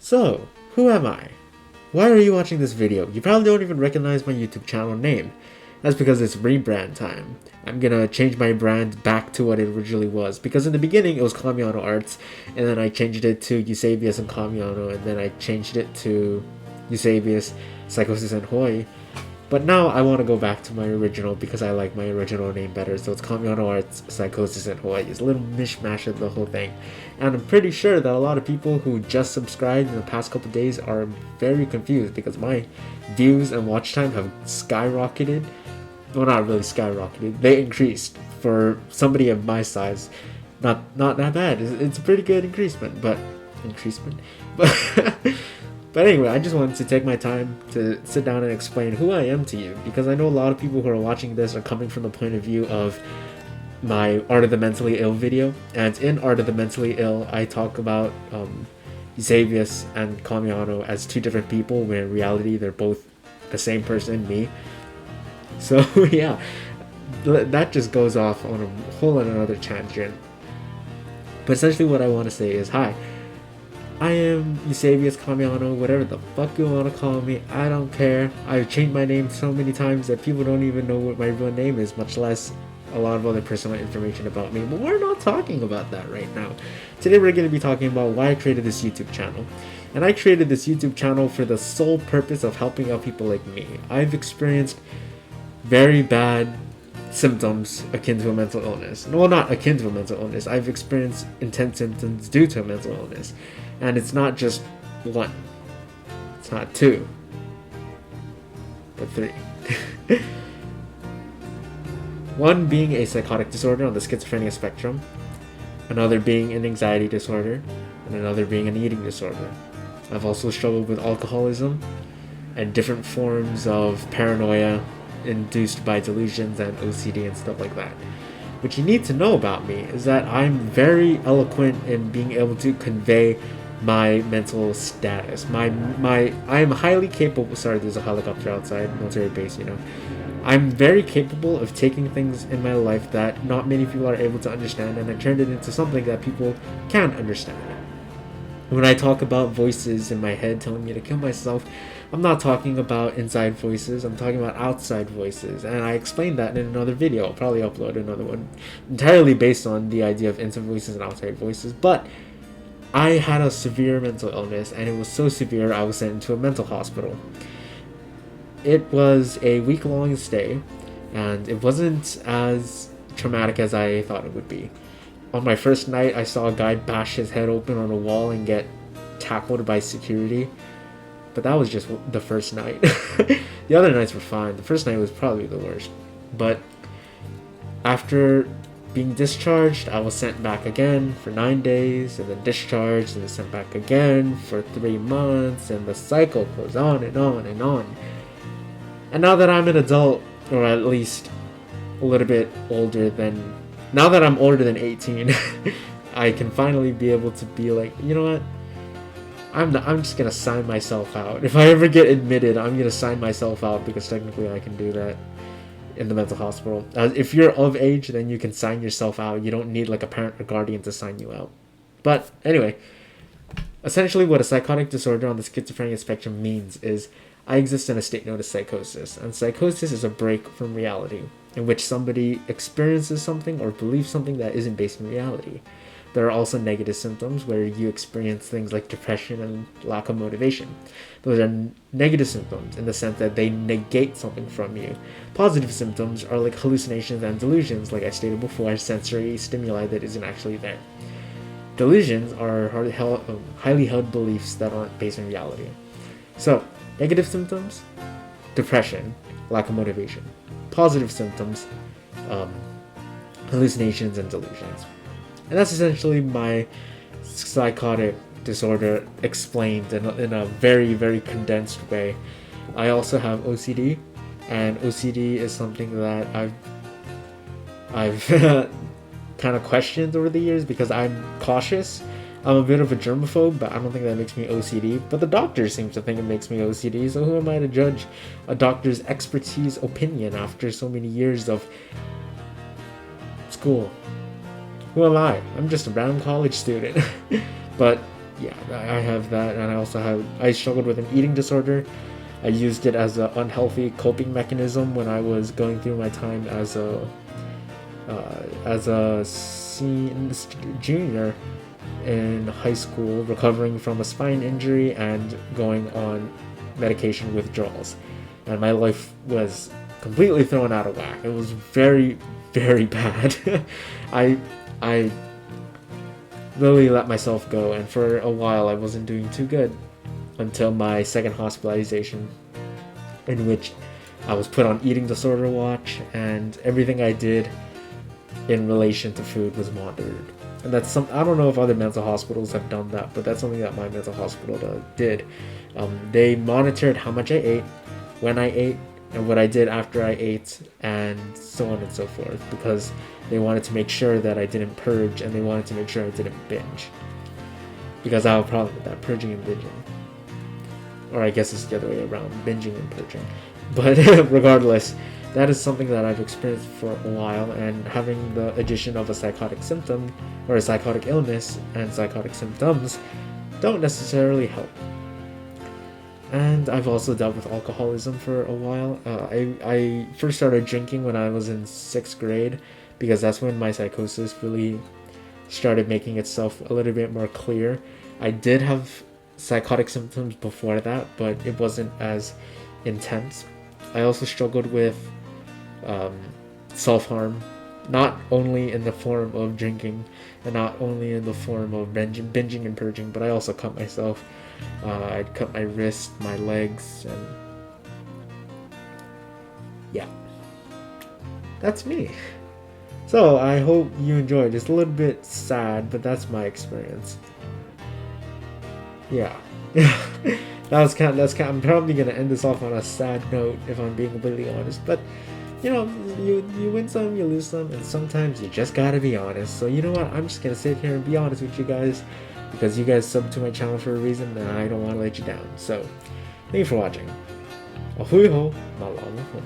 So, who am I? Why are you watching this video? You probably don't even recognize my YouTube channel name. That's because it's rebrand time. I'm gonna change my brand back to what it originally was, because in the beginning it was Kamiano Arts, and then I changed it to Eusebius and Kamiano, and then I changed it to Eusebius, Psychosis, and Hawaii. But now I want to go back to my original because I like my original name better. So it's Kamiano Arts, Psychosis, and Hawaii. It's a little mishmash of the whole thing. And I'm pretty sure that a lot of people who just subscribed in the past couple days are very confused because my views and watch time have skyrocketed. Well, not really skyrocketed. They increased for somebody of my size. Not that bad. It's a pretty good increasement. But But anyway, I just wanted to take my time to sit down and explain who I am to you, because I know a lot of people who are watching this are coming from the point of view of my Art of the Mentally Ill video. And in Art of the Mentally Ill, I talk about Eusebius and Kamiano as two different people, when in reality they're both the same person, me. So yeah, that just goes off on a whole another tangent. But essentially what I want to say is, hi, I am Eusebius Kamiano, whatever the fuck you want to call me, I don't care. I've changed my name so many times that people don't even know what my real name is, much less a lot of other personal information about me. But we're not talking about that right now. Today we're going to be talking about why I created this YouTube channel. And I created this YouTube channel for the sole purpose of helping out people like me. I've experienced very bad symptoms akin to a mental illness. Well, not akin to a mental illness. I've experienced intense symptoms due to a mental illness. And it's not just one. It's not two. But three. One being a psychotic disorder on the schizophrenia spectrum. Another being an anxiety disorder. And another being an eating disorder. I've also struggled with alcoholism and different forms of paranoia induced by delusions and OCD and stuff like that. What you need to know about me is that I'm very eloquent in being able to convey my mental status. I am highly capable. Sorry, there's a helicopter outside, military base, you know. I'm very capable of taking things in my life that not many people are able to understand, and I turned it into something that people can understand. When I talk about voices in my head telling me to kill myself, I'm not talking about inside voices, I'm talking about outside voices, and I explained that in another video. I'll probably upload another one entirely based on the idea of inside voices and outside voices. But I had a severe mental illness, and it was so severe I was sent into a mental hospital. It was a week-long stay, and it wasn't as traumatic as I thought it would be. On my first night, I saw a guy bash his head open on a wall and get tackled by security. But that was just the first night. The other nights were fine. The first night was probably the worst. But after being discharged, I was sent back again for 9 days, and then discharged, and then sent back again for 3 months, and the cycle goes on and on and on. And now that I'm an adult, or at least a little bit older than... Now that I'm older than 18, I can finally be able to be like, you know what? I'm just gonna sign myself out. If I ever get admitted, I'm gonna sign myself out, because technically I can do that in the mental hospital. If you're of age, then you can sign yourself out. You don't need like a parent or guardian to sign you out. But anyway, essentially what a psychotic disorder on the schizophrenia spectrum means is I exist in a state known as psychosis. And psychosis is a break from reality, in which somebody experiences something or believes something that isn't based in reality. There are also negative symptoms where you experience things like depression and lack of motivation. Those are negative symptoms in the sense that they negate something from you. Positive symptoms are like hallucinations and delusions, like I stated before, sensory stimuli that isn't actually there. Delusions are highly held beliefs that aren't based in reality. So, negative symptoms, depression, lack of motivation. Positive symptoms, hallucinations and delusions. And that's essentially my psychotic disorder explained in a very, very condensed way. I also have OCD, and OCD is something that I've kind of questioned over the years because I'm cautious. I'm a bit of a germaphobe, but I don't think that makes me OCD. But the doctor seems to think it makes me OCD, so who am I to judge a doctor's expertise opinion after so many years of school? Who am I? I'm just a random college student. But yeah, I have that, and I struggled with an eating disorder. I used it as an unhealthy coping mechanism when I was going through my time as a junior in high school, recovering from a spine injury and going on medication withdrawals. And my life was completely thrown out of whack. It was very, very bad. I I really let myself go, and for a while I wasn't doing too good until my second hospitalization, in which I was put on eating disorder watch, and everything I did in relation to food was monitored. And I don't know if other mental hospitals have done that, but that's something that my mental hospital did. They monitored how much I ate, when I ate, and what I did after I ate, and so on and so forth, because they wanted to make sure that I didn't purge, and they wanted to make sure I didn't binge. Because I have a problem with that, purging and binging. Or I guess it's the other way around, binging and purging. But regardless, that is something that I've experienced for a while, and having the addition of a psychotic symptom, or a psychotic illness, and psychotic symptoms don't necessarily help. And I've also dealt with alcoholism for a while. I first started drinking when I was in 6th grade, because that's when my psychosis really started making itself a little bit more clear. I did have psychotic symptoms before that, but it wasn't as intense. I also struggled with self-harm, not only in the form of drinking and not only in the form of binging and purging, but I also cut myself. I'd cut my wrist, my legs, and yeah, that's me. So I hope you enjoyed. It's a little bit sad, but that's my experience. Yeah. I'm probably gonna end this off on a sad note if I'm being completely honest, but you know, you win some, you lose some, and sometimes you just gotta be honest. So you know what, I'm just gonna sit here and be honest with you guys, because you guys sub to my channel for a reason, and I don't want to let you down. So thank you for watching. Ahui ho, malamu ho.